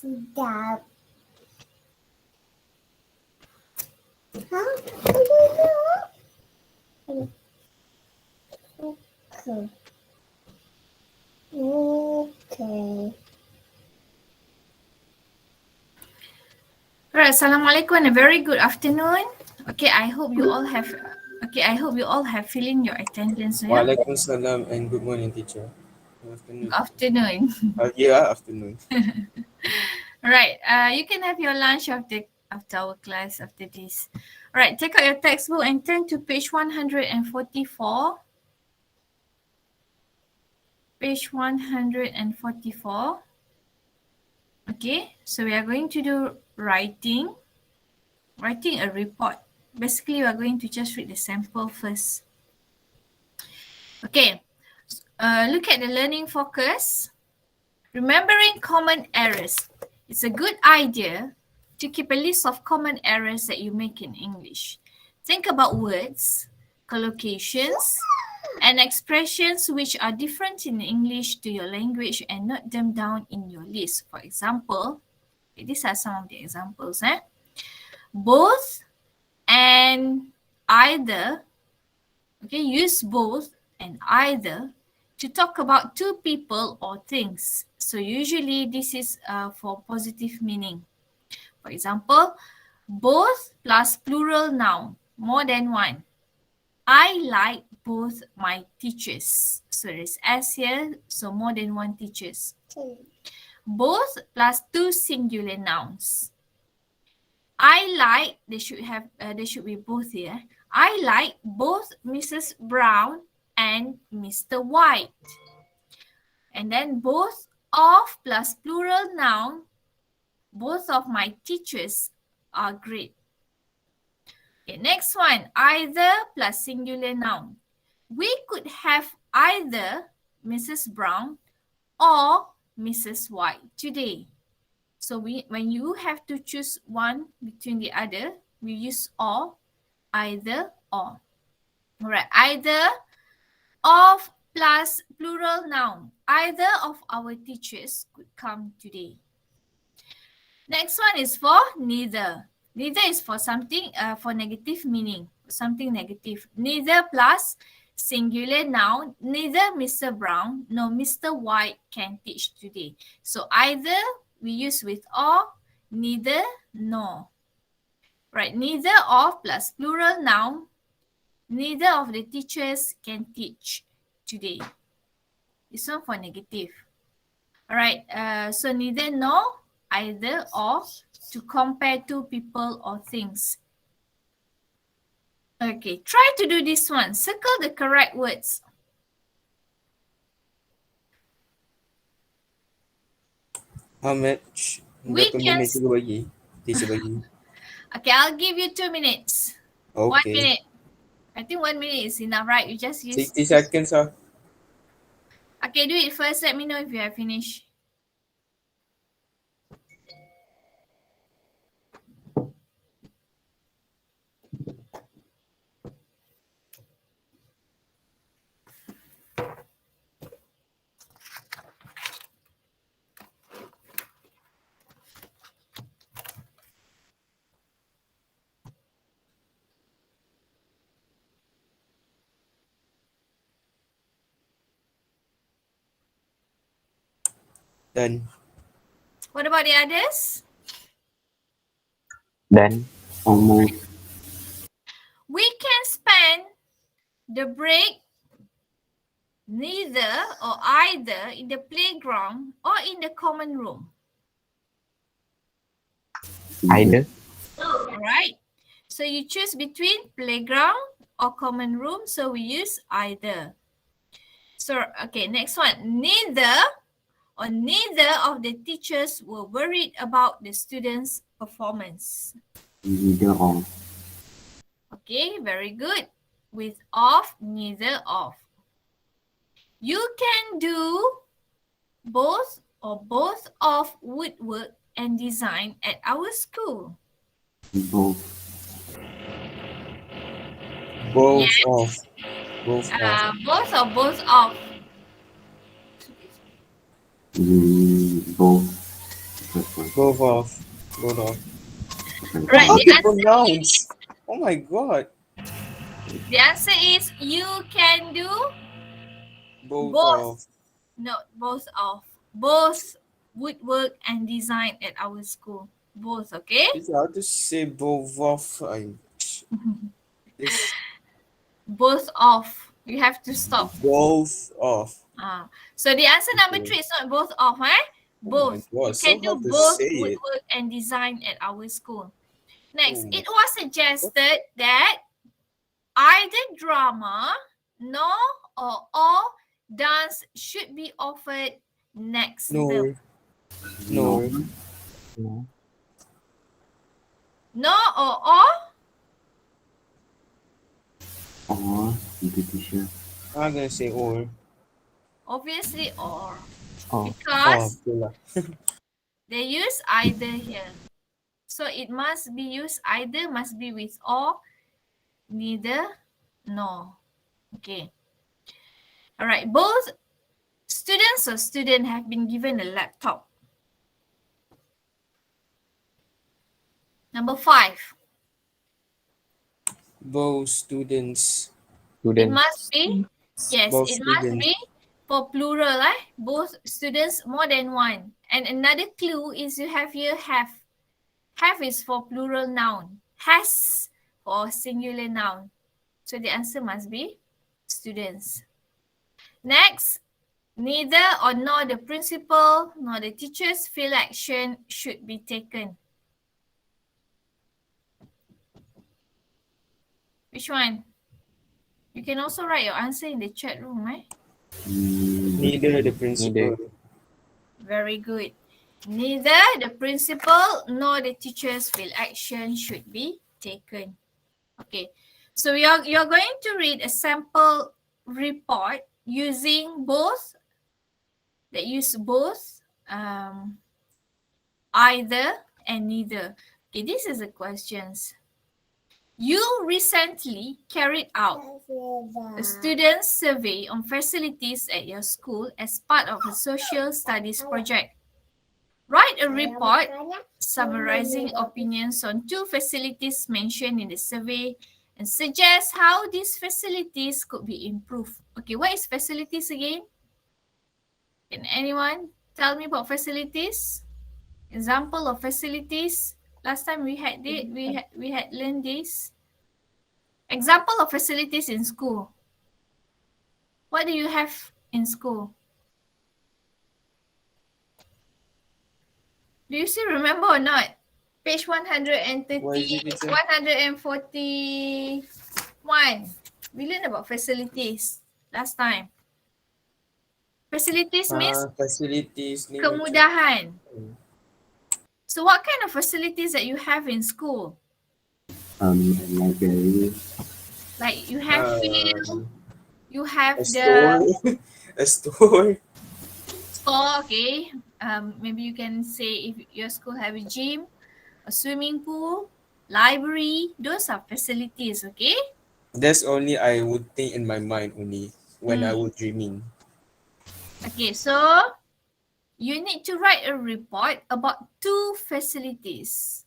Sedap. Okay. Okay. Alright, Assalamualaikum and a very good afternoon. Okay, I hope you all have filling your attendance. Yeah? Waalaikumsalam and good morning, teacher. Good Good afternoon. afternoon. Yeah, afternoon. Alright, you can have your lunch after our class after this. Alright, take out your textbook and turn to page 144. Page 144. Okay, so we are going to do writing a report. Basically, we are going to just read the sample first. Okay, look at the learning focus. Remembering common errors. It's a good idea to keep a list of common errors that you make in English. Think about words, collocations, and expressions which are different in English to your language and note them down in your list. For example, these are some of the examples. Both and either. Okay, use both and either to talk about two people or things. So usually this is for positive meaning. For example, both plus plural noun, more than one. I like both my teachers. So there's S here, so more than one teachers. Both plus two singular nouns. I like, they should be both here. I like both Mrs. Brown and Mr. White. And then both of plus plural noun, both of my teachers are great. Okay, next one, either plus singular noun. We could have either Mrs. Brown or Mrs. White today. So when you have to choose one between the other, we use or, either, or. All right, either of plus plural noun. Either of our teachers could come today. Next one is for neither. Neither is for something, for negative meaning, something negative. Neither plus singular noun, neither Mr. Brown nor Mr. White can teach today. So either we use with or, neither, nor. Right, neither of plus plural noun, neither of the teachers can teach today. This one for negative. All right, so neither, nor, either, or, to compare two people or things. Okay, try to do this one. Circle the correct words. How much? We Berapa can... minit cikgu bagi? Teacher bagi. Okay, I'll give you 2 minutes. Okay. 1 minute. I think 1 minute is enough, right? You just use... 60 seconds ah. Okay, do it first. Let me know if you have finished. Done. What about the others? Done. Almost. We can spend the break neither or either in the playground or in the common room. Either. All right. So you choose between playground or common room. So we use either. So, okay, next one. Neither of the teachers were worried about the students' performance. Neither of. Okay, very good. With of, neither of. You can do both or both of woodwork and design at our school. Both. Both Yes. off. Both off. Both or both of. Both. First one. Both of. Both of. Second Right, How the to answer pronounce? Oh my god. is you can do Both both. of. No, both of. Both woodwork and design at our school. Both, okay? It's how to say both of. This Both of. You have to stop. both of. So the answer number Okay. 3 is not both of, eh? Oh my Both. god, You so can do hard to both say it. woodwork and design at our school. Next, Oh my- it was suggested that either drama, no, or dance should be offered next term. No. No. No. No or? Or the teacher. I'm gonna say or. Obviously or. Or. Because Okay lah. they use either here. So it must be used either, must be with or, neither, no. Okay. All right. Both students or student have been given a laptop. Number 5. Both students. It must be, yes, Both it must students. be for plural, both students, more than one. And another clue is you have here have. Have is for plural noun. Has for singular noun. So the answer must be students. Next, neither or nor the principal nor the teachers feel action should be taken. Which one? You can also write your answer in the chat room, eh? Neither the principal. Very good. Neither the principal nor the teachers feel action should be taken. Okay, so you're going to read a sample report using both, that use both, either and neither. Okay, this is the questions. You recently carried out a student survey on facilities at your school as part of a social studies project. Write a report summarizing opinions on 2 facilities mentioned in the survey and suggest how these facilities could be improved. Okay, what is facilities again? Can anyone tell me about facilities? Example of facilities. Last time we had learned this. Example of facilities in school. What do you have in school? Do you still remember or not? Page 130, What is it, teacher? 141. We learned about facilities last time. Facilities means Facilities. ni kemudahan. So what kind of facilities that you have in school? Library. Like you have field, you have A the store. A store. store, okay. Maybe you can say if your school have a gym, a swimming pool, library, those are facilities, okay? That's only I would think in my mind only when I was dreaming. Okay, so you need to write a report about 2 facilities.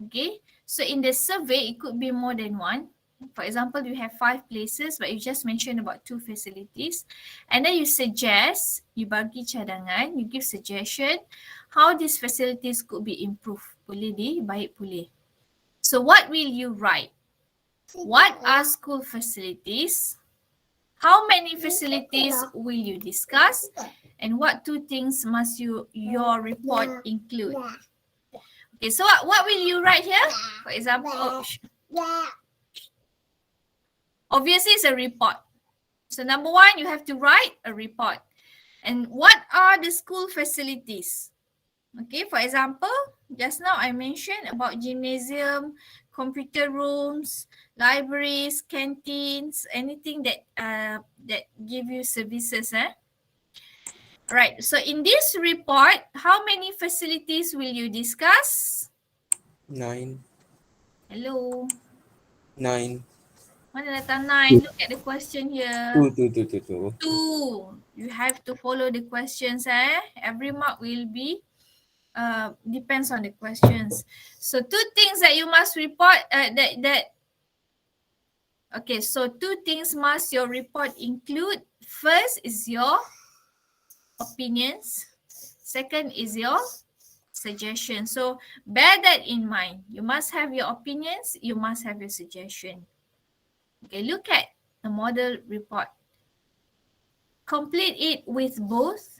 Okay, so in the survey, it could be more than one. For example, you have 5 places, but you just mentioned about 2 facilities. And then you suggest, you bagi cadangan, you give suggestion how these facilities could be improved. Boleh dibaik boleh. So what will you write? What are school facilities? How many facilities will you discuss? And what 2 things must your report include? Okay, so what will you write here? For example, obviously it's a report. So number 1, you have to write a report. And what are the school facilities? Okay, for example, just now I mentioned about gymnasium, computer rooms, libraries, canteens, anything that give you services. Right, so in this report, how many facilities will you discuss? 9. Hello. 9. Mana datang 9? Look at the question here. 2. 2. You have to follow the questions. Every mark will be Depends on the questions. So two things that you must report okay, so two things must your report include. First is your opinions. Second is your suggestion. So bear that in mind. You must have your opinions, you must have your suggestion. Okay, look at the model report. Complete it with both,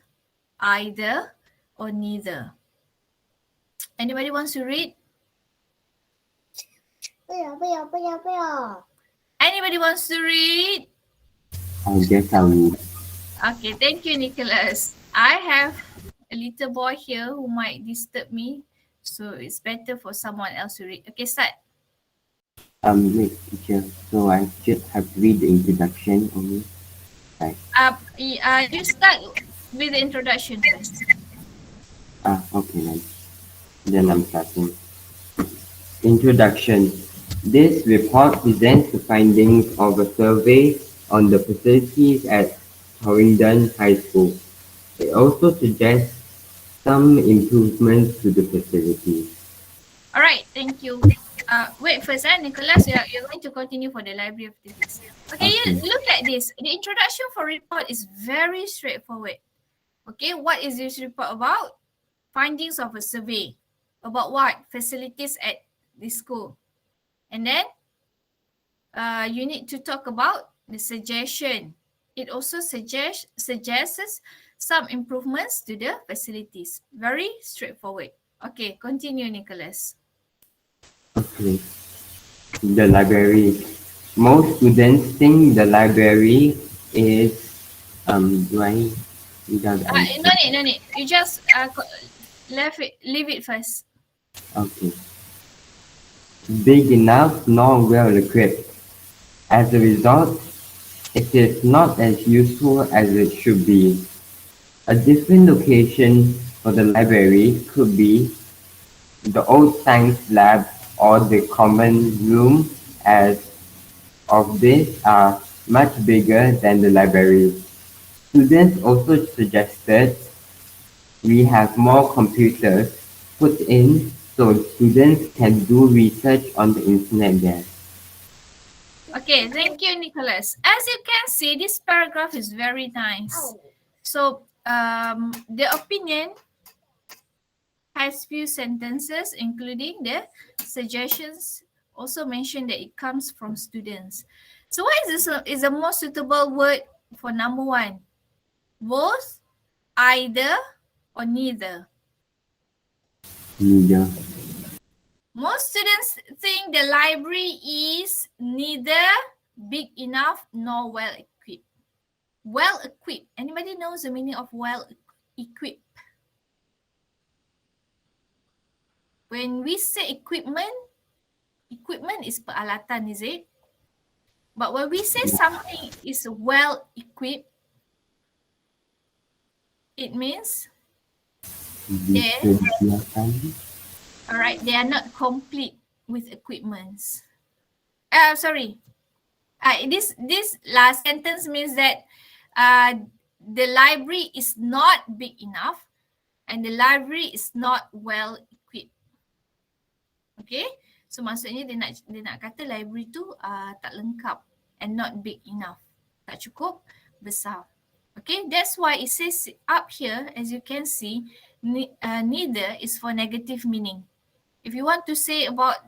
either, or neither. Anybody wants to read? 不要。 Anybody wants to read? I guess I will. Okay, thank you, Nicholas. I have a little boy here who might disturb me, so it's better for someone else to read. Okay, start. Wait, teacher. So I just have to read the introduction only. Right. You start with the introduction first. Okay then. Then I'm starting. Introduction. This report presents the findings of a survey on the facilities at Torrington High School. It also suggests some improvements to the facilities. All right, thank you. Wait first, Nicholas, you're going to continue for the library activities. Okay, Okay. look at this. The introduction for report is very straightforward. Okay, what is this report about? Findings of a survey. About what? Facilities at the school. And then you need to talk about the suggestion. It also suggests some improvements to the facilities. Very straightforward. Okay, continue, Nicholas. Okay. The library. Most students think the library is do I read out the answer? No need. You just leave it first. Okay. Big enough nor well equipped. As a result, it is not as useful as it should be. A different location for the library could be the old science lab or the common room, as of these are much bigger than the library. Students also suggested we have more computers put in so students can do research on the internet there. Okay, thank you, Nicholas. As you can see, this paragraph is very nice. So the opinion has few sentences, including the suggestions. Also mentioned that it comes from students. So what is the most suitable word for number one? Both, either, or neither? Neither. Most students think the library is neither big enough nor well equipped. Well equipped. Anybody knows the meaning of well equipped? When we say equipment is peralatan, is it? But when we say something is well equipped, it means they are not complete with equipments. This last sentence means that the library is not big enough and the library is not well equipped. Okay, so maksudnya dia nak kata library tu tak lengkap and not big enough, tak cukup besar. Okay, that's why it says up here, as you can see, neither is for negative meaning. If you want to say about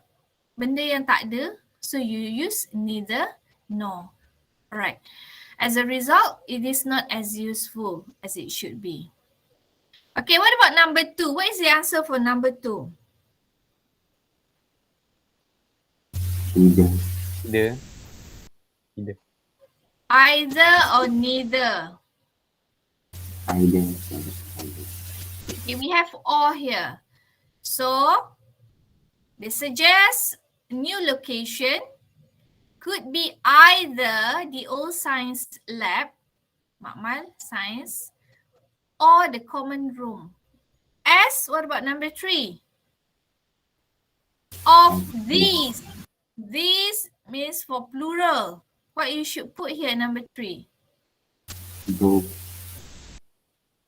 benda yang tak ada, so you use neither, nor. Alright. As a result, it is not as useful as it should be. Okay, what about number 2? What is the answer for number 2? Neither. Either or neither. Either. Okay, we have all here. So, they suggest new location could be either the old science lab, Makmal, science, or the common room. S, what about number 3? Of these. These means for plural. What you should put here, number 3? Both.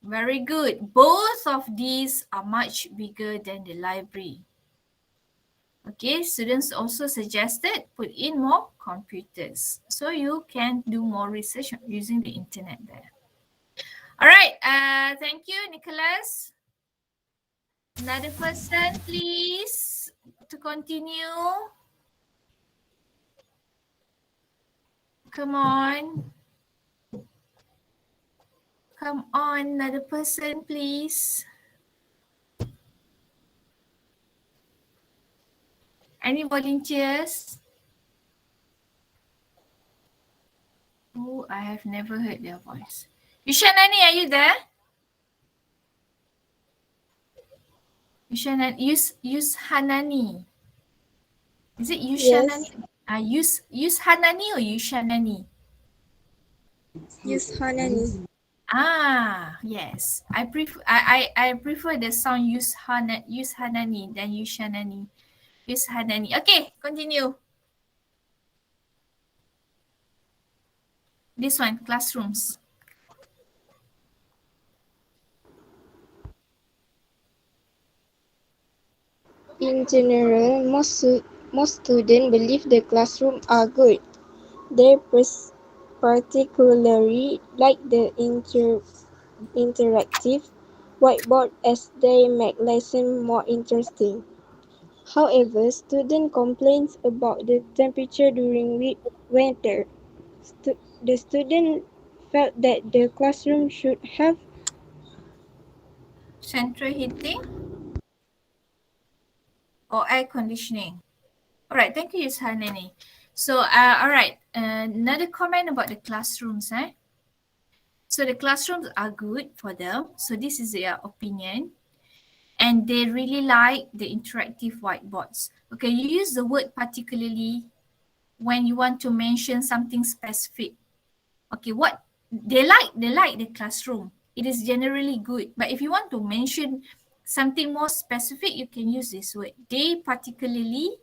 Very good. Both of these are much bigger than the library. Okay, students also suggested put in more computers so you can do more research using the internet there. All right, thank you, Nicholas. Another person, please, to continue. Come on. Come on, another person, please. Any volunteers? Oh, I have never heard their voice. Yushanani, are you there? Yushanani. Is it Yushanani? Yes. Yushanani or Yushanani? Yushanani. Ah, yes. I prefer the sound Yushanani than Yushanani. Yushanani. Okay, continue. This one, classrooms. In general, most students believe the classrooms are good. They particularly like the interactive whiteboard as they make lessons more interesting. However, students complain about the temperature during winter. The student felt that the classroom should have Central heating or air conditioning. All right, thank you, Yushanani. So, all right, another comment about the classrooms. So the classrooms are good for them. So this is their opinion. And they really like the interactive whiteboards. Okay, you use the word particularly when you want to mention something specific. Okay, what they like the classroom. It is generally good. But if you want to mention something more specific, you can use this word. They particularly,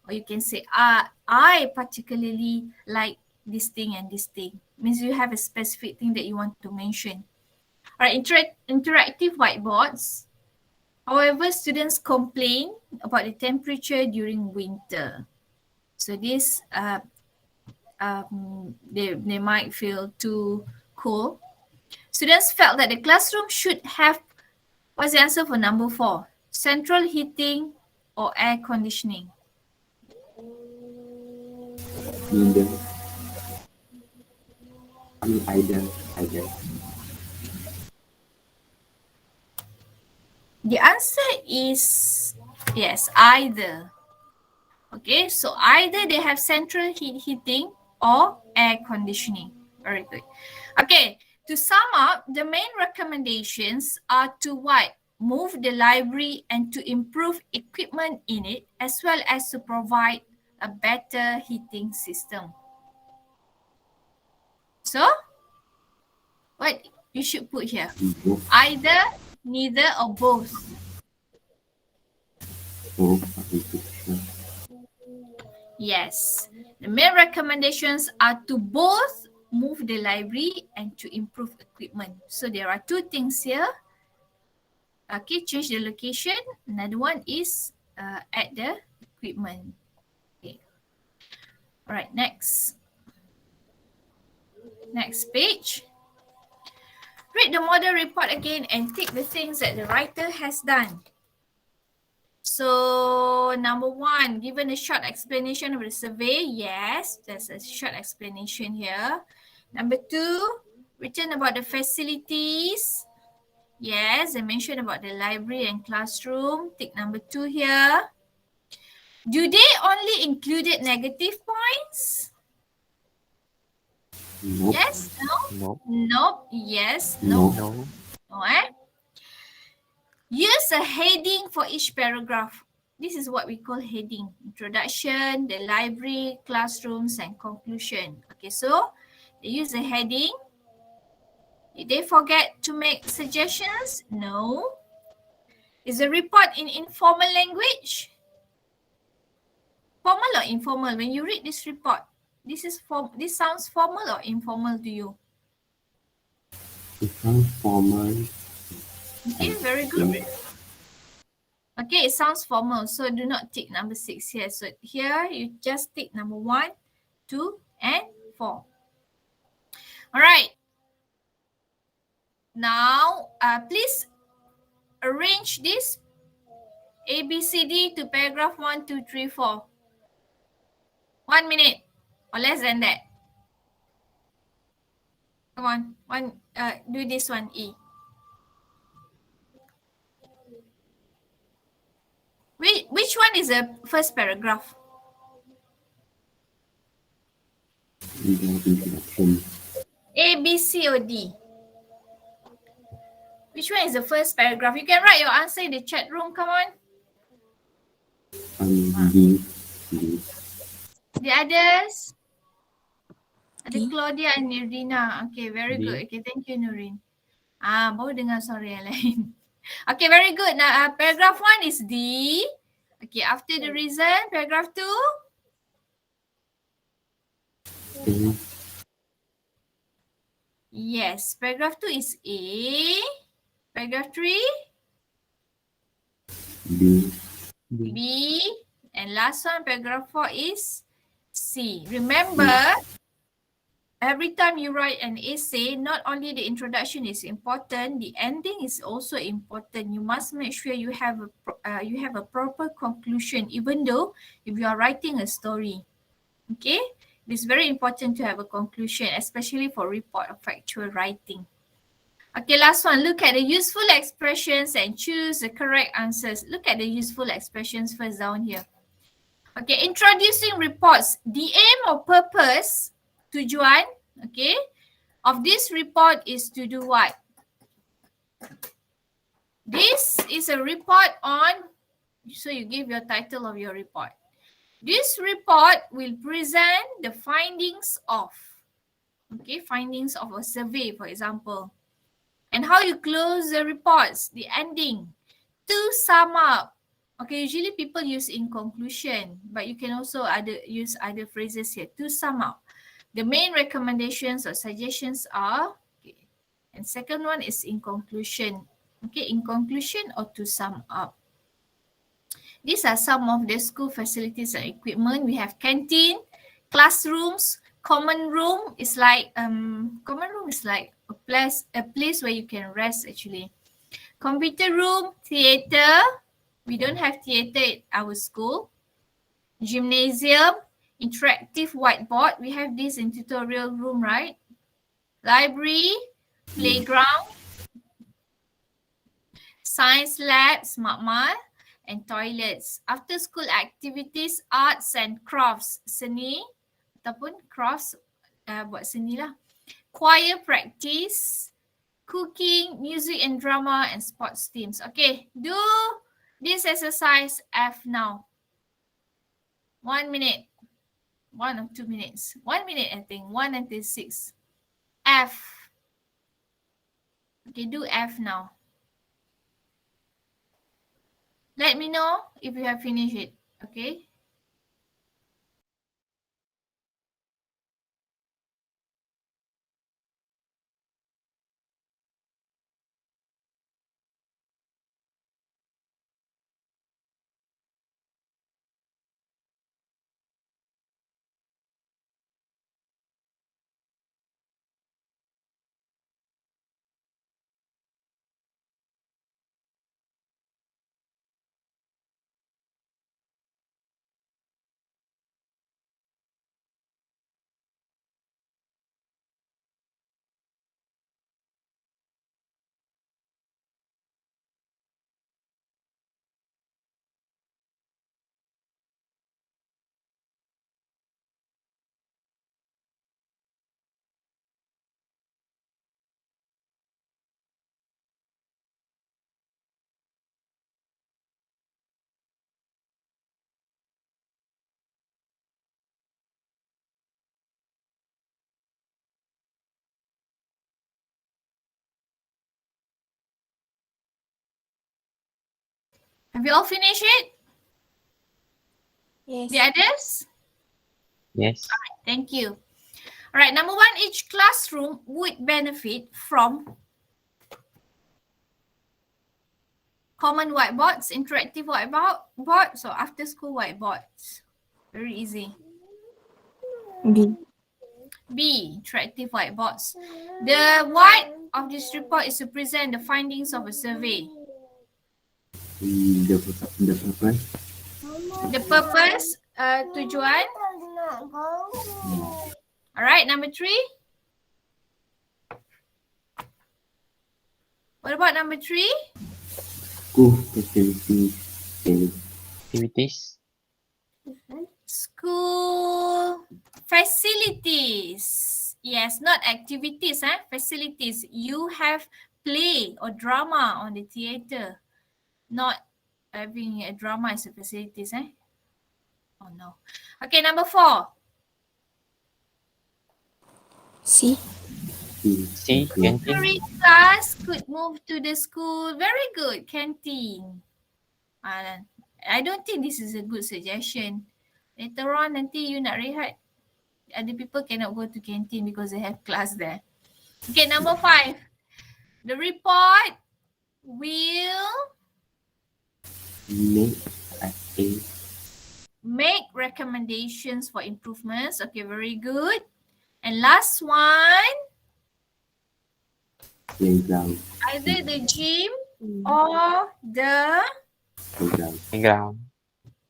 or you can say, I particularly like this thing and this thing. Means you have a specific thing that you want to mention. All right, interactive whiteboards. However, students complain about the temperature during winter. So this, they might feel too cold. Students felt that the classroom should have, what's the answer for number 4? Central heating or air conditioning? Neither. Either. The answer is yes, either. Okay, so either they have central heating or air conditioning. Very good. Okay, to sum up, the main recommendations are to what? Move the library and to improve equipment in it, as well as to provide a better heating system. So, what you should put here? Either, neither, or both. Yes, the main recommendations are to both move the library and to improve equipment. So there are two things here. Okay, change the location. Another one is add the equipment. Okay. All right, next. Next page. Read the model report again and tick the things that the writer has done. So, number 1, given a short explanation of the survey. Yes, there's a short explanation here. Number 2, written about the facilities. Yes, I mentioned about the library and classroom. Tick number 2 here. Do they only included negative points? Nope. Yes, no? Nope. Nope, yes, No. no. No, Use a heading for each paragraph. This is what we call heading. Introduction, the library, classrooms, and conclusion. Okay, so they use a heading. Did they forget to make suggestions? No. Is the report in informal language? Formal or informal? When you read this report, this sounds formal or informal to you? It sounds formal. Okay, very good. Okay, it sounds formal, so do not tick number 6 here. So here you just tick number 1, 2, and 4. All right. Now, please arrange this A, B, C, D to paragraph 1, 2, 3, 4. 1 minute or less than that. Come on, do this one, E. Which one is the first paragraph? Introduction. A, B, C, or D? Which one is the first paragraph? You can write your answer in the chat room. Come on. D. The others? Ada D. Claudia and Nirina. Okay, very D. good. Okay, thank you, Nurin. Baru dengar suara yang lain. Okay, very good. Now, paragraph 1 is D. Okay, after the reason, paragraph 2. A. Yes, paragraph 2 is A. Paragraph 3, B. B. And last one, paragraph 4 is C. Remember, every time you write an essay, not only the introduction is important, the ending is also important. You must make sure you have a proper conclusion, even though if you are writing a story. Okay, it is very important to have a conclusion, especially for report or factual writing. Okay, last one. Look at the useful expressions and choose the correct answers. Look at the useful expressions first down here. Okay, introducing reports. The aim or purpose, tujuan, okay, of this report is to do what? This is a report on, so you give your title of your report. This report will present the findings of, okay, findings of a survey, for example. And how you close the reports, the ending. To sum up. Okay, usually people use in conclusion, but you can also use other phrases here. To sum up. The main recommendations or suggestions are, okay, and second one is in conclusion. Okay, in conclusion or to sum up. These are some of the school facilities and equipment. We have canteen, classrooms, common room is like a place where you can rest actually. Computer room, theater. We don't have theater at our school. Gymnasium, interactive whiteboard. We have this in tutorial room, right? Library, playground, science lab, smart mall, and toilets. After school activities, arts and crafts, seni ataupun crafts, buat seni lah. Choir practice, cooking, music and drama, and sports teams. Okay, do this exercise F now. 1 minute. 1 or 2 minutes. 1 minute, I think. 1 until 6. F. Okay, do F now. Let me know if you have finished it. Okay. Have you all finished it? Yes. The others? Yes. Thank you. All right, number 1, each classroom would benefit from Common whiteboards, interactive whiteboard. So after school whiteboards. Very easy. B. B, interactive whiteboards. The why of this report is to present the findings of a survey. The purpose. The purpose, tujuan. Alright, number 3. What about number 3? School facilities. Activities. School facilities. Yes, not activities, facilities. You have play or drama on the theatre. Not having a drama as a facilities, Oh no. Okay, number 4. C. C. Canteen. During class could move to the school. Very good, canteen. I don't think this is a good suggestion. Later on, nanti you nak rehat. Other people cannot go to canteen because they have class there. Okay, number 5. The report will make recommendations for improvements. Okay, very good. And last one, Playground. either the gym or the Playground.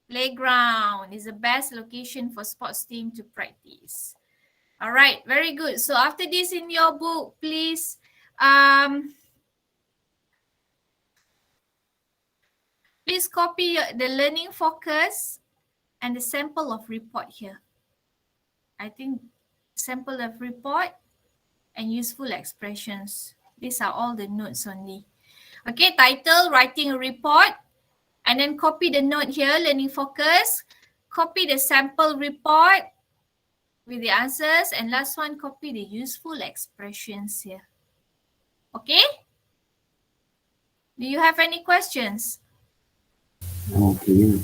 playground is the best location for sports team to practice. All right, very good. So after this in your book, please please copy the learning focus and the sample of report here. I think sample of report and useful expressions. These are all the notes only. Okay, title, writing a report, and then copy the note here, learning focus, copy the sample report with the answers, and last one, copy the useful expressions here. Okay? Do you have any questions? Okay.